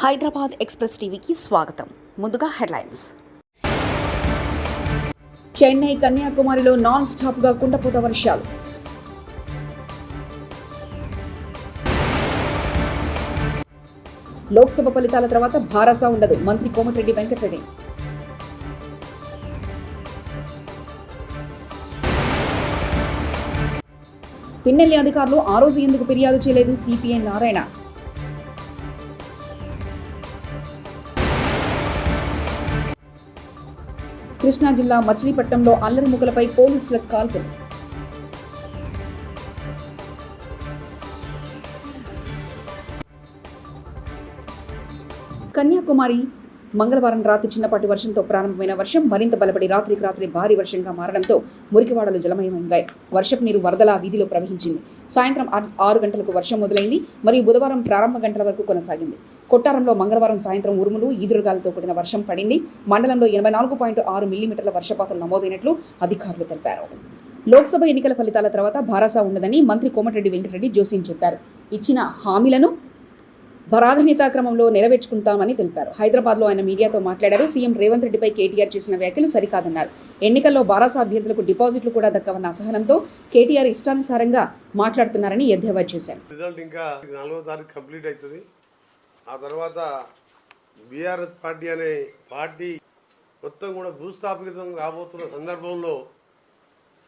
Hyderabad express టీవీకి స్వాగతం. ముందుగా హెడ్లైన్స్. చెన్నై కన్యాకుమారిలో నాన్ స్టాప్గా కుండపోత వర్షాలు. లోక్సభ ఫలితాల తర్వాత భారసా ఉండదు, మంత్రి కోమటిరెడ్డి వెంకటరెడ్డి. పిన్నెల్లి అధికారులు ఆ రోజు ఎందుకు ఫిర్యాదు చేయలేదు? సిపిఐ నారాయణ. కృష్ణా జిల్లా మచిలీపట్నంలో అల్లరి ముగ్గులపై పోలీసుల కాల్పులు. కన్యాకుమారి మంగళవారం రాత్రి చిన్నపాటి వర్షంతో ప్రారంభమైన వర్షం మరింత బలపడి రాత్రికి రాత్రి భారీ వర్షంగా మారడంతో మురికివాడలు జలమయమయ్యాయి. వర్షపు నీరు వరదలా వీధిలో ప్రవహించింది. సాయంత్రం 6 గంటలకు వర్షం మొదలైంది మరియు బుధవారం ప్రారంభ గంటల వరకు కొనసాగింది. కొట్టారంలో మంగళవారం సాయంత్రం ఉరుములు, ఈదురుగాలతో కూడిన వర్షం పడింది. మండలంలో 84.6 మిల్లీమీటర్ల వర్షపాతం నమోదైనట్లు అధికారులు తెలిపారు. లోక్సభ ఎన్నికల ఫలితాల తర్వాత భారసా ఉండదని మంత్రి కోమటిరెడ్డి వెంకటరెడ్డి జోస్యం చెప్పారు. ఇచ్చిన హామీలను ప్రాధాన్యతా క్రమంలో నెరవేర్చుకుంటామని తెలిపారు. హైదరాబాద్లో ఆయన మీడియాతో మాట్లాడారు. సీఎం రేవంత్ రెడ్డిపై కేటీఆర్ చేసిన వ్యాఖ్యలు సరికాదన్నారు. ఎన్నికల్లో బారాసా అభ్యర్థులకు డిపాజిట్లు కూడా దక్కవన్న అసహనంతో కేటీఆర్ ఇష్టానుసారంగా మాట్లాడుతున్నారని ఎద్దేవా చేశారు. రిజల్ట్ ఇంకా 4వ తారీఖు కంప్లీట్ అవుతుంది. ఆ తర్వాత బీఆర్ఎస్ పార్టీ అనే పార్టీ మొత్తం కూడా భూస్థాపితం కాబోతున్న సందర్భంలో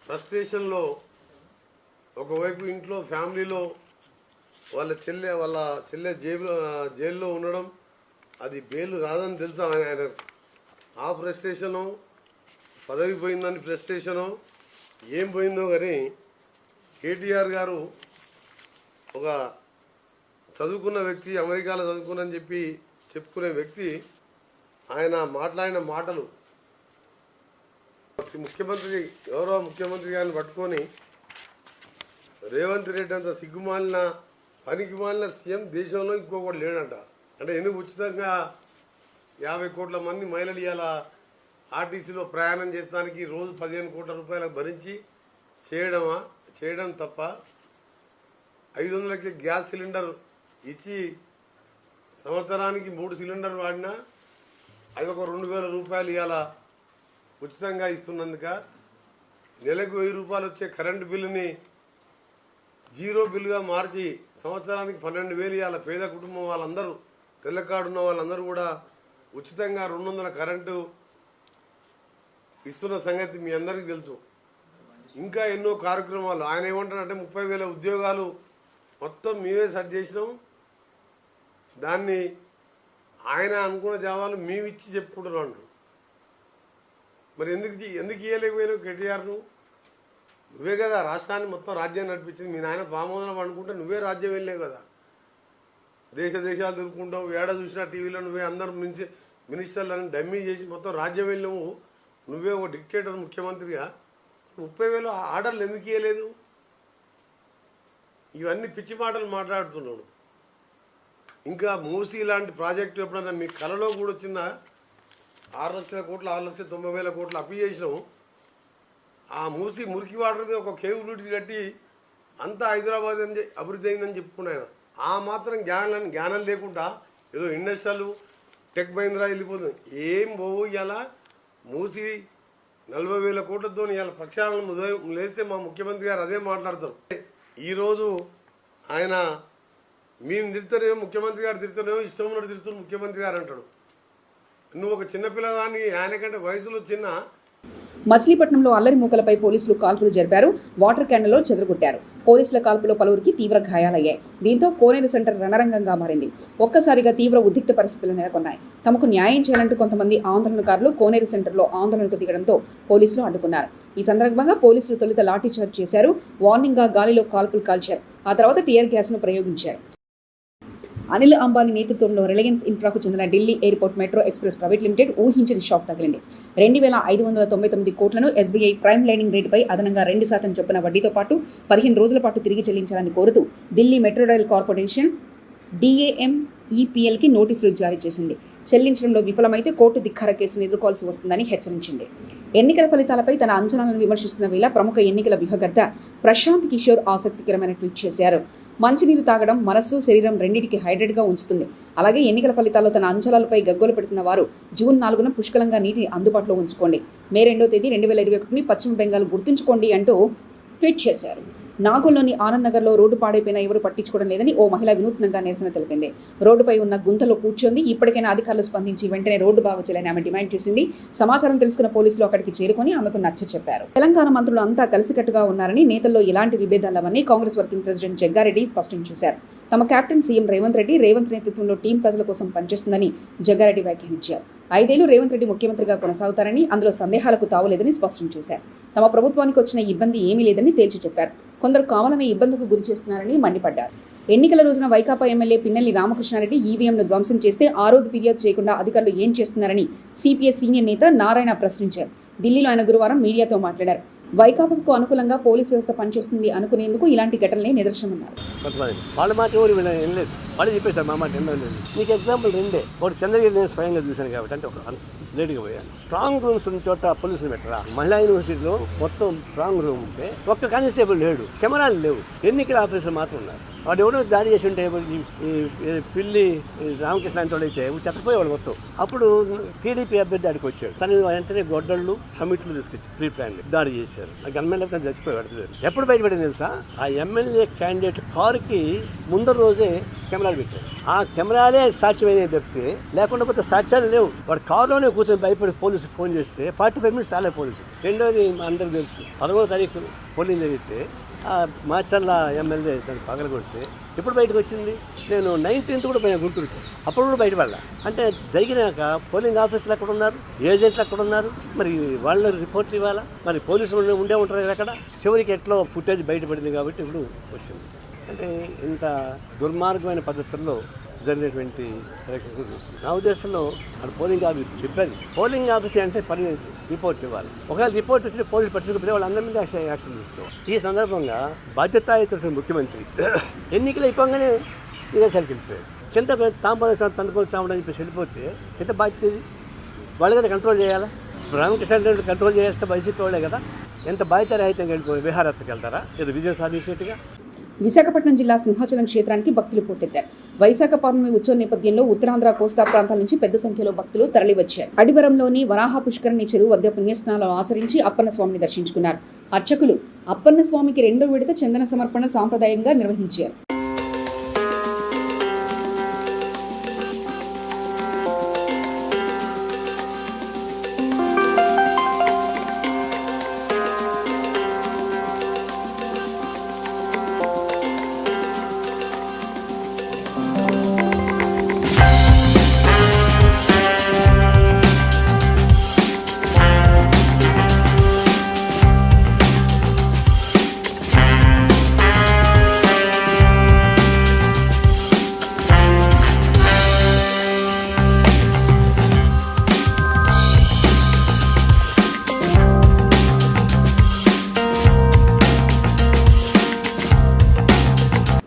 ఫ్రస్ట్రేషన్లో ఒకవైపు ఇంట్లో ఫ్యామిలీలో వాళ్ళ చెల్లె జైల్లో ఉండడం, అది బెయిల్ రాదని తెలుసా ఆయన, ఆ ఫ్రస్ట్రేషను, పదవి పోయిందని ఫ్రస్ట్రేషను, ఏం పోయిందో కానీ కేటీఆర్ గారు ఒక చదువుకున్న వ్యక్తి, అమెరికాలో చదువుకున్నని చెప్పుకునే వ్యక్తి, ఆయన మాట్లాడిన మాటలు గౌరవ ముఖ్యమంత్రి గారిని పట్టుకొని రేవంత్ రెడ్డి అంత సిగ్గుమాలిన పనికి మాలిన సీఎం దేశంలో ఇంకొకటి లేడంట. అంటే ఎందుకు ఉచితంగా 50 కోట్ల మంది మహిళలు ఇవాళ ఆర్టీసీలో ప్రయాణం చేసడానికి రోజు 15 కోట్ల రూపాయలకు భరించి చేయడం తప్ప 500కి గ్యాస్ సిలిండర్ ఇచ్చి సంవత్సరానికి 3 సిలిండర్ వాడినా అది ఒక 2000 రూపాయలు ఇవాళ ఉచితంగా ఇస్తున్నందుక, నెలకు 1000 రూపాయలు వచ్చే కరెంటు బిల్లుని 0 బిల్లుగా మార్చి సంవత్సరానికి 12,000 ఇవాళ పేద కుటుంబం వాళ్ళందరూ, తెల్ల కార్డు ఉన్న వాళ్ళందరూ కూడా ఉచితంగా 200 కరెంటు ఇస్తున్న సంగతి మీ అందరికీ తెలుసు. ఇంకా ఎన్నో కార్యక్రమాలు ఆయన ఏమంటారంటే 30,000 ఉద్యోగాలు మొత్తం మేమే సెట్ చేసినాం, దాన్ని ఆయన అనుకున్న జవాబులు మేము ఇచ్చి చెప్పుకుంటున్నాం. మరి ఎందుకు ఇవ్వలేకపోయినావు కేటీఆర్ను? నువ్వే కదా రాష్ట్రాన్ని మొత్తం రాజ్యాన్ని నడిపించింది. మీ నాయన పామోదనం అనుకుంటే నువ్వే రాజ్యం వెళ్ళావు కదా. దేశాలు తిరుగుకుంటావు, ఏడ చూసినా టీవీలో నువ్వే అందరూ మినిస్టర్లను డమ్మీ చేసి మొత్తం రాజ్యం వెళ్ళావు. నువ్వే ఒక డిక్టేటర్ ముఖ్యమంత్రిగా 30,000 ఆర్డర్లు ఎందుకు ఇవ్వలేదు? ఇవన్నీ పిచ్చి మాటలు మాట్లాడుతున్నాడు. ఇంకా మూసీ లాంటి ప్రాజెక్టు ఎప్పుడన్నా మీ కళలో కూడా వచ్చిందా? 6 లక్షల కోట్లు 6,90,000 కోట్లు అప్పు చేసినాము. ఆ మూసి మురికి వాటర్ మీద ఒక కేబుల్ బ్రిడ్జ్ కట్టి అంతా హైదరాబాద్ అభివృద్ధి అయిందని చెప్పుకున్నాను. ఆ మాత్రం జ్ఞానం లేకుండా ఏదో ఇండస్ట్రియల్ టెక్ మహీంద్రా వెళ్ళిపోతుంది. ఏం పోవు. ఇలా మూసి 40,000 కోట్లతో ఇలా ప్రక్షాళన లేస్తే మా ముఖ్యమంత్రి గారు అదే మాట్లాడతారు. ఈరోజు ఆయన మేము తిరుతానేమో, ముఖ్యమంత్రి గారు తిరుతానేమో, ఇష్టం ఉన్నట్టు తిరుతారు ముఖ్యమంత్రి గారు అంటాడు. నువ్వు ఒక చిన్నపిల్లదాన్ని, ఆయనకంటే వయసులో చిన్న. మచిలీపట్నంలో అల్లరి మూకలపై పోలీసులు కాల్పులు జరిపారు. వాటర్ క్యాన్లలో చెదరగొట్టారు. పోలీసుల కాల్పులో పలువురికి తీవ్ర గాయాలయ్యాయి. దీంతో కోనేరు సెంటర్ రణరంగంగా మారింది. ఒక్కసారిగా తీవ్ర ఉద్రిక్త పరిస్థితులు నెలకొన్నాయి. తమకు న్యాయం చేయాలంటూ కొంతమంది ఆందోళనకారులు కోనేరు సెంటర్లో ఆందోళనకు దిగడంతో పోలీసులు అడ్డుకున్నారు. ఈ సందర్భంగా పోలీసులు తొలుత లాఠీచార్జ్ చేశారు. వార్నింగ్గా గాలిలో కాల్పులు కాల్చారు. ఆ తర్వాత టియర్ గ్యాస్ను ప్రయోగించారు. అనిల్ అంబానీ నేతృత్వంలో రిలయన్స్ ఇన్ఫ్రాకు చెందిన Delhi airport metro express private limited ఊహించని షాక్ తగిలింది. 2,599 కోట్లను ఎస్బీఐ ప్రైమ్ లెండింగ్ రేటుపై అదనంగా 2% చొప్పున వడ్డీతో పాటు 15 రోజుల పాటు తిరిగి చెల్లించాలని కోరుతూ ఢిల్లీ మెట్రో రైల్ కార్పొరేషన్ DAMEPLకి నోటీసులు జారీ చేసింది. చెల్లించడంలో విఫలమైతే కోర్టు ధిక్కార కేసును ఎదుర్కోవాల్సి వస్తుందని హెచ్చరించింది. ఎన్నికల ఫలితాలపై తన అంచనాలను విమర్శిస్తున్న వేళ ప్రముఖ ఎన్నికల వ్యూహకర్త ప్రశాంత్ కిషోర్ ఆసక్తికరమైన ట్వీట్ చేశారు. మంచినీరు తాగడం మనస్సు, శరీరం రెండింటికి హైడ్రేట్గా ఉంచుతుంది. అలాగే ఎన్నికల ఫలితాల్లో తన అంచనాలపై గగ్గోలు పెడుతున్న వారు జూన్ 4న పుష్కలంగా నీటిని అందుబాటులో ఉంచుకోండి. మే 2వ తేదీ 2021ని పశ్చిమ బెంగాల్ గుర్తుంచుకోండి అంటూ ట్వీట్ చేశారు. నాగోల్లోని ఆనంద్ నగర్లో రోడ్డు పాడైపోయినా ఎవరు పట్టించుకోవడం లేదని ఓ మహిళ వినూత్నంగా నిరసన తెలిపింది. రోడ్డుపై ఉన్న గుంతలో కూర్చొంది. ఇప్పటికైనా అధికారులు స్పందించి వెంటనే రోడ్డు బాగు చేయాలని ఆమె డిమాండ్ చేసింది. సమాచారం తెలుసుకున్న పోలీసులు అక్కడికి చేరుకొని ఆమెకు నచ్చచెప్పారు. తెలంగాణ మంత్రులు అంతా కలిసికట్టుగా ఉన్నారని, నేతల్లో ఎలాంటి విభేదాలవని కాంగ్రెస్ వర్కింగ్ ప్రెసిడెంట్ జగ్గారెడ్డి స్పష్టం చేశారు. తమ కెప్టెన్ సీఎం రేవంత్ నేతృత్వంలో టీం ప్రజల కోసం పనిచేస్తుందని జగ్గారెడ్డి వ్యాఖ్యానించారు. 5 ఏళ్లు రేవంత్ రెడ్డి ముఖ్యమంత్రిగా కొనసాగుతారని, అందులో సందేహాలకు తావులేదని స్పష్టం చేశారు. తమ ప్రభుత్వానికి వచ్చిన ఇబ్బంది ఏమీ లేదని తేల్చి చెప్పారు. కొందరు కావాలనే ఇబ్బందులకు గురి చేస్తున్నారని మండిపడ్డారు. ఎన్నికల రోజున వైకాపా ఎమ్మెల్యే పిన్నెల్లి రామకృష్ణారెడ్డి ఈవీఎంను ధ్వంసం చేస్తే ఆ రోజు ఫిర్యాదు చేయకుండా అధికారులు ఏం చేస్తున్నారని సిపిఐ సీనియర్ నేత నారాయణ ప్రశ్నించారు. ఢిల్లీలో ఆయన గురువారం మీడియాతో మాట్లాడారు. వైకాపాకు అనుకూలంగా పోలీసు వ్యవస్థ పనిచేస్తుంది అనుకునేందుకు ఇలాంటి ఘటనలే నిదర్శనమన్నారు. వాళ్ళ మాట ఎవరు వినలేదు, వాళ్ళు చెప్పేశారు మా మాట వినలేదు. మీకు ఎగ్జాంపుల్ రెండే. ఒకటి చంద్రగిరి నేను స్వయంగా చూశాను కాబట్టి, అంటే ఒక లేట్గా పోయాను. స్ట్రాంగ్ రూమ్స్ ఉన్న చోట పోలీసులు పెట్టరా? మహిళా యూనివర్సిటీలో మొత్తం స్ట్రాంగ్ రూమ్ ఉంటే ఒక్క కానిస్టేబుల్ లేడు, కెమెరాలు లేవు, ఎన్నికల ఆఫీసర్లు మాత్రం ఉన్నారు. వాడు ఎవడో దాడి చేసి ఉంటే పిల్లి రామకృష్ణ అంటే వాడు అయితే చెత్తపోయేవాడు మొత్తం. అప్పుడు టీడీపీ అభ్యర్థి ఆడికి వచ్చాడు. తను వెంటనే గొడ్డళ్ళు సమిట్లు తీసుకొచ్చి ప్రీ ప్లాన్ దాడి చేశారు. నాకు ఎమ్మెల్యే తను చచ్చిపోయాడు. ఎప్పుడు బయటపడింది తెలుసా? ఆ ఎమ్మెల్యే క్యాండిడేట్ కారుకి ముందర రోజే కెమెరాలు పెట్టారు. ఆ కెమెరాలే సాక్ష్యమైనవి తప్పితే, లేకుండా పోతే సాక్ష్యాలు లేవు. వాడు కారులోనే కూర్చొని భయపడి పోలీసు ఫోన్ చేస్తే 45 మినిట్స్ రాలే పోలీసు. రెండోది అందరికి తెలుసు, 11వ తారీఖు పోలింగ్ జరిగితే మాచర్ల ఎమ్మెల్యే దాన్ని పగలగొడితే ఎప్పుడు బయటకు వచ్చింది? నేను 19th కూడా పోయిన గుంటూరుకి, అప్పుడు కూడా బయటపడాల. అంటే జరిగినాక పోలింగ్ ఆఫీసర్లు ఎక్కడ ఉన్నారు, ఏజెంట్లు ఎక్కడ ఉన్నారు, మరి వాళ్ళు రిపోర్ట్లు ఇవ్వాలా? మరి పోలీసులు ఉండే ఉంటారు కదా అక్కడ. చివరికి ఎట్లో ఫుటేజ్ బయటపడింది కాబట్టి ఇప్పుడు వచ్చింది. అంటే ఇంత దుర్మార్గమైన పద్ధతుల్లో జరిగినటువంటి ఎలక్షన్స్ చూస్తుంది. నా ఉద్దేశంలో అక్కడ పోలింగ్ ఆఫీస్ చెప్పారు, పోలింగ్ ఆఫీస్ అంటే పని రిపోర్ట్ ఇవ్వాలి. ఒకవేళ రిపోర్ట్ వచ్చి పోలీసు పరిస్థితి వాళ్ళందరి మీద యాక్షన్ తీసుకోవాలి. ఈ సందర్భంగా బాధ్యతాయుతమైన ముఖ్యమంత్రి ఎన్నికలు అయిపోగానే విదేశాలకు వెళ్ళిపోయాడు. కింద తాంబోసం తనుకోసామని చెప్పేసి వెళ్ళిపోతే ఎంత బాధ్యత ఇది? వాళ్ళు కదా కంట్రోల్ చేయాలా? రామకృష్ణ కంట్రోల్ చేస్తే వైసీపీ వాళ్ళే కదా. ఎంత బాధ్యత రహితంగా వెళ్ళిపోయి విహారత్కి వెళ్తారా? ఏదో విజయం సాధించేట్టుగా. విశాఖపట్నం జిల్లా సింహాచలం క్షేత్రానికి భక్తులు పోటెత్తారు. వైశాఖ పౌర్ణమి ఉత్సవం నేపథ్యంలో ఉత్తరాంధ్ర కోస్తా ప్రాంతాల నుంచి పెద్ద సంఖ్యలో భక్తులు తరలివచ్చారు. అడివరంలోని వరాహ పుష్కరిణి చెరువు వద్ద పుణ్యస్నానాలు ఆచరించి అప్పన్న స్వామిని దర్శించుకున్నారు. అర్చకులు అప్పన్న స్వామికి 2వ విడత చందన సమర్పణ సాంప్రదాయంగా నిర్వహించారు.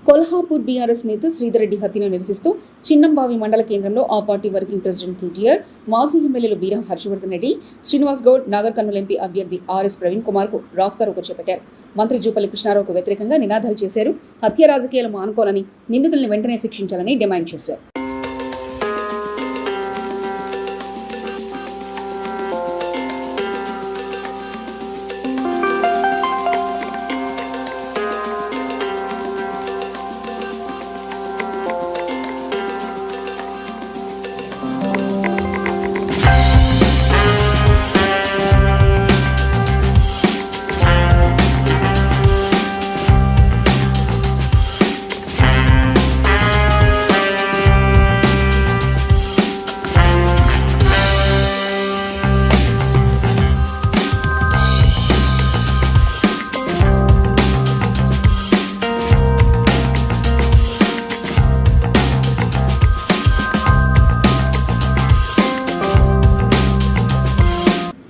కొల్హాపూర్ బీఆర్ఎస్ నేత శ్రీధర్ రెడ్డి హత్యను నిరసిస్తూ చిన్నంబావి మండల కేంద్రంలో ఆ పార్టీ వర్కింగ్ ప్రెసిడెంట్ కేటీఆర్, మాజీ ఎమ్మెల్యేలు బీరం హర్షవర్ధన్ రెడ్డి, శ్రీనివాస్ గౌడ్, నాగర్ కర్నూలు ఎంపీ అభ్యర్థి ఆర్ఎస్ ప్రవీణ్ కుమార్ కు రాస్తారోకో చేపట్టారు. మంత్రి జూపల్లి కృష్ణారావుకు వ్యతిరేకంగా నినాదాలు చేశారు. హత్య రాజకీయాలు మానుకోవాలని, నిందితుల్ని వెంటనే శిక్షించాలని డిమాండ్ చేశారు.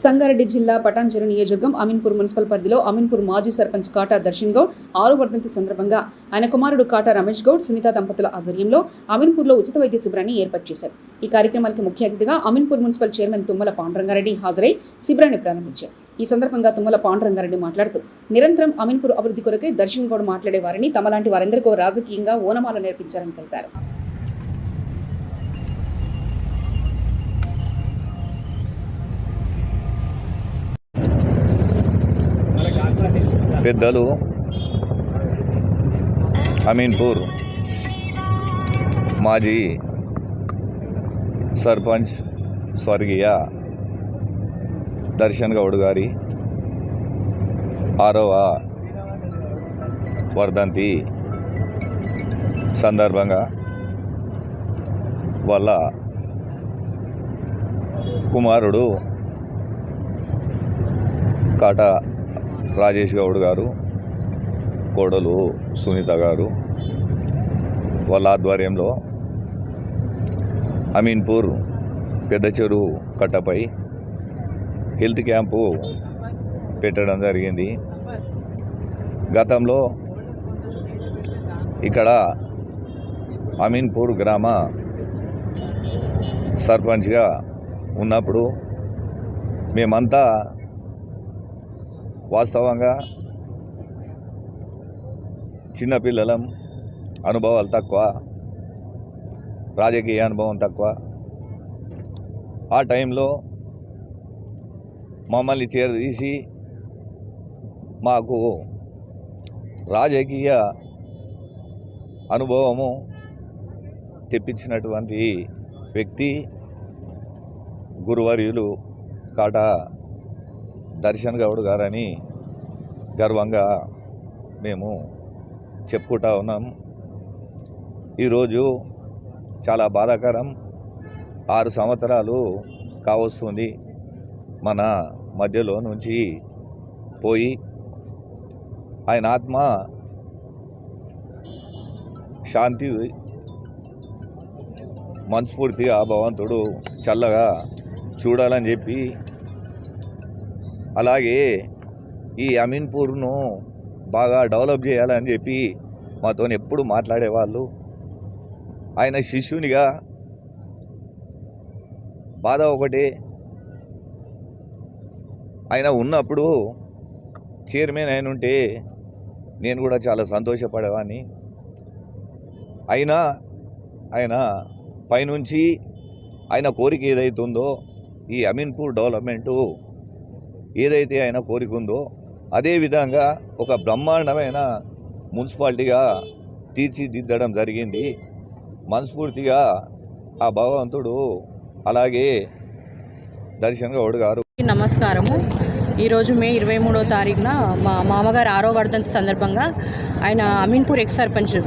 సంగారెడ్డి జిల్లా పటాన్చెరు నియోజకవర్గం అమీన్పూర్ మున్సిపల్ పరిధిలో అమీన్పూర్ మాజీ సర్పంచ్ కాటా దర్శన్ గౌడ్ 6వ వర్ధంతి సందర్భంగా ఆయన కుమారుడు కాటా రమేష్ గౌడ్ సునీత దంపతుల ఆధ్వర్యంలో అమీన్పూర్లో ఉచిత వైద్య శిబిరాన్ని ఏర్పాటు చేశారు. ఈ కార్యక్రమానికి ముఖ్య అతిథిగా అమీన్పూర్ మున్సిపల్ చైర్మన్ తుమ్మల పాండురంగారెడ్డి హాజరై శిబిరాన్ని ప్రారంభించారు. ఈ సందర్భంగా తుమ్మల పాండురంగారెడ్డి మాట్లాడుతూ నిరంతరం అమీన్పూర్ అభివృద్ధి కొరకై దర్శన్ గౌడ్ మాట్లాడేవారని తమలాంటి వారందరికీ రాజకీయంగా ఓనమాలు నేర్పించారని తెలిపారు. పెద్దలు అమీన్పూర్ మాజీ సర్పంచ్ స్వర్గీయ దర్శన్ గౌడ్ గారి 6వ వర్ధంతి సందర్భంగా వాళ్ళ కుమారుడు కాటా రాజేష్ గౌడ్ గారు, కోడలు సునీత గారు వాళ్ళ ఆధ్వర్యంలో అమీన్పూర్ పెద్ద చెరువు కట్టపై హెల్త్ క్యాంపు పెట్టడం జరిగింది. గతంలో ఇక్కడ అమీన్పూర్ గ్రామ సర్పంచ్గా ఉన్నప్పుడు మేమంతా వాస్తవంగా చిన్నపిల్లలం, అనుభవాలు తక్కువ, రాజకీయ అనుభవం తక్కువ. ఆ టైంలో మమ్మల్ని చేరదీసి మాకు రాజకీయ అనుభవము తెప్పించినటువంటి వ్యక్తి గురువర్యులు కాటా దర్శన్ గౌడ్ గారని గర్వంగా మేము చెప్పుకుంటా ఉన్నాం. ఈరోజు చాలా బాధాకరం. 6 సంవత్సరాలు కావస్తుంది మన మధ్యలో నుంచి పోయి. ఆయన ఆత్మ శాంతి మనస్ఫూర్తిగా భగవంతుడు చల్లగా చూడాలని చెప్పి, అలాగే ఈ అమీన్పూర్ను బాగా డెవలప్ చేయాలని చెప్పి మాతో ఎప్పుడు మాట్లాడేవాళ్ళు. ఆయన శిష్యునిగా బాధ ఒకటే, ఆయన ఉన్నప్పుడు చైర్మన్ అయిన ఉంటే నేను కూడా చాలా సంతోషపడేవాడిని. అయినా ఆయన పైనుంచి ఆయన కోరిక ఏదైతుందో, ఈ అమీన్పూర్ డెవలప్మెంటు ఏదైతే ఆయన కోరిక ఉందో అదేవిధంగా ఒక బ్రహ్మాండమైన మున్సిపాలిటీగా తీర్చిదిద్దడం జరిగింది. మనస్ఫూర్తిగా ఆ భగవంతుడు అలాగే దర్శన్ గౌడ్ గారు. నమస్కారము. ఈరోజు మే 23వ తారీఖున మా మామగారు 6వ వర్ధంతి సందర్భంగా ఆయన అమీన్పూర్ ఎక్స్ సర్పంచ్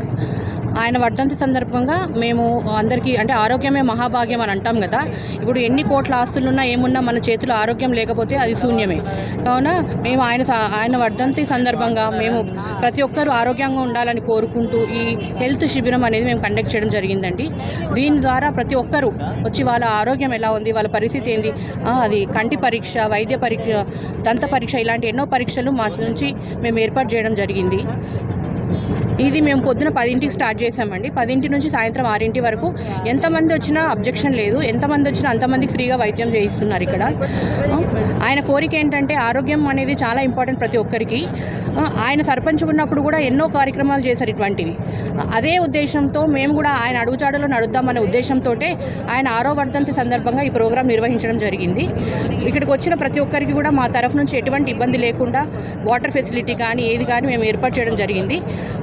ఆయన వర్ధంతి సందర్భంగా మేము అందరికీ అంటే ఆరోగ్యమే మహాభాగ్యం అని అంటాం కదా. ఇప్పుడు ఎన్ని కోట్ల ఆస్తులున్నా ఏమున్నా మన చేతిలో ఆరోగ్యం లేకపోతే అది శూన్యమే. కావున మేము ఆయన వర్ధంతి సందర్భంగా మేము ప్రతి ఒక్కరూ ఆరోగ్యంగా ఉండాలని కోరుకుంటూ ఈ హెల్త్ శిబిరం అనేది మేము కండక్ట్ చేయడం జరిగిందండి. దీని ద్వారా ప్రతి ఒక్కరూ వచ్చి వాళ్ళ ఆరోగ్యం ఎలా ఉంది, వాళ్ళ పరిస్థితి ఏంది, అది కంటి పరీక్ష, వైద్య పరీక్ష, దంత పరీక్ష, ఇలాంటి ఎన్నో పరీక్షలు మా నుంచి మేము ఏర్పాటు చేయడం జరిగింది. ఇది మేము పొద్దున 10ంటికి స్టార్ట్ చేసామండి. 10ంటి నుంచి సాయంత్రం 6ంటి వరకు ఎంతమంది వచ్చినా అబ్జెక్షన్ లేదు. ఎంతమంది వచ్చినా అంతమందికి ఫ్రీగా వైద్యం చేయిస్తున్నారు ఇక్కడ. ఆయన కోరిక ఏంటంటే ఆరోగ్యం అనేది చాలా ఇంపార్టెంట్ ప్రతి ఒక్కరికి. ఆయన సర్పంచ్ ఉన్నప్పుడు కూడా ఎన్నో కార్యక్రమాలు చేశారు ఇటువంటివి. అదే ఉద్దేశంతో మేము కూడా ఆయన అడుగుజాడలో నడుద్దామనే ఉద్దేశంతో ఆయన 6వ వర్ధంతి సందర్భంగా ఈ ప్రోగ్రాం నిర్వహించడం జరిగింది. ఇక్కడికి వచ్చిన ప్రతి ఒక్కరికి కూడా మా తరఫు నుంచి ఎటువంటి ఇబ్బంది లేకుండా వాటర్ ఫెసిలిటీ కానీ ఏది కానీ మేము ఏర్పాటు చేయడం జరిగింది.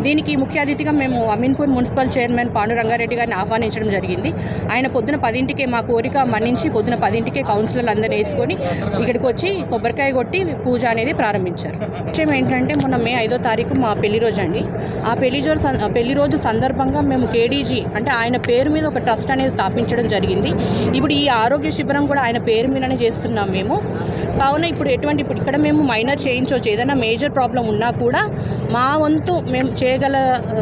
దీనికి ముఖ్య అతిథిగా మేము అమీన్పూర్ మున్సిపల్ చైర్మన్ పాండురంగారెడ్డి గారిని ఆహ్వానించడం జరిగింది. ఆయన పొద్దున 10ంటికే మా కోరిక మన్నించి పొద్దున 10ంటికే కౌన్సిలర్లు అందరినీ వేసుకొని ఇక్కడికి వచ్చి కొబ్బరికాయ కొట్టి పూజ అనేది ప్రారంభించారు. విషయం ఏంటంటే మొన్న మే 5వ తారీఖు మా పెళ్లి రోజు అండి. ఆ పెళ్లి రోజు సందర్భంగా మేము కేడీజీ అంటే ఆయన పేరు మీద ఒక ట్రస్ట్ అనేది స్థాపించడం జరిగింది. ఇప్పుడు ఈ ఆరోగ్య శిబిరం కూడా ఆయన పేరు మీదనే చేస్తున్నాం మేము. కావున ఇప్పుడు ఇక్కడ మేము మైనర్ చేయించవచ్చు, ఏదైనా మేజర్ ప్రాబ్లం ఉన్నా కూడా మా వంతు మేము చేయగల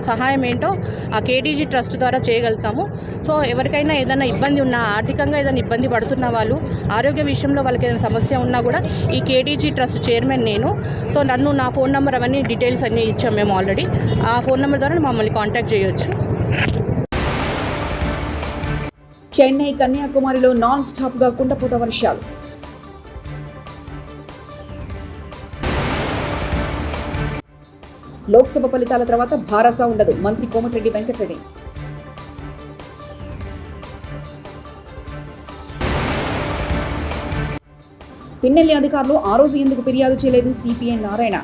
సహాయం ఏంటో ఆ కేటీజీ ట్రస్ట్ ద్వారా చేయగలుగుతాము. సో ఎవరికైనా ఏదైనా ఇబ్బంది ఉన్నా, ఆర్థికంగా ఏదైనా ఇబ్బంది పడుతున్న వాళ్ళు, ఆరోగ్య విషయంలో వాళ్ళకి ఏదైనా సమస్య ఉన్నా కూడా ఈ కేటీజీ ట్రస్ట్ చైర్మన్ నేను. సో నా ఫోన్ నెంబర్ అవన్నీ డీటెయిల్స్ అన్నీ ఇచ్చాము మేము ఆల్రెడీ. ఆ ఫోన్ నెంబర్ ద్వారా మమ్మల్ని కాంటాక్ట్ చేయొచ్చు. చెన్నై కన్యాకుమారిలో నాన్ స్టాప్గా కుండపోత వర్షాలు. లోక్సభ ఫలితాల తర్వాత భారసా ఉండదు, మంత్రి కోమటిరెడ్డి వెంకటరెడ్డి. పిన్నెల్లి అధికారులు ఆ రోజు ఎందుకు ఫిర్యాదు చేయలేదు, సిపిఐ నారాయణ.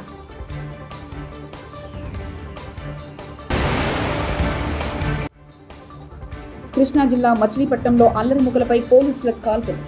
కృష్ణా జిల్లా మచిలీపట్నంలో అల్లరి ముగ్గులపై పోలీసులకు కాల్పులు.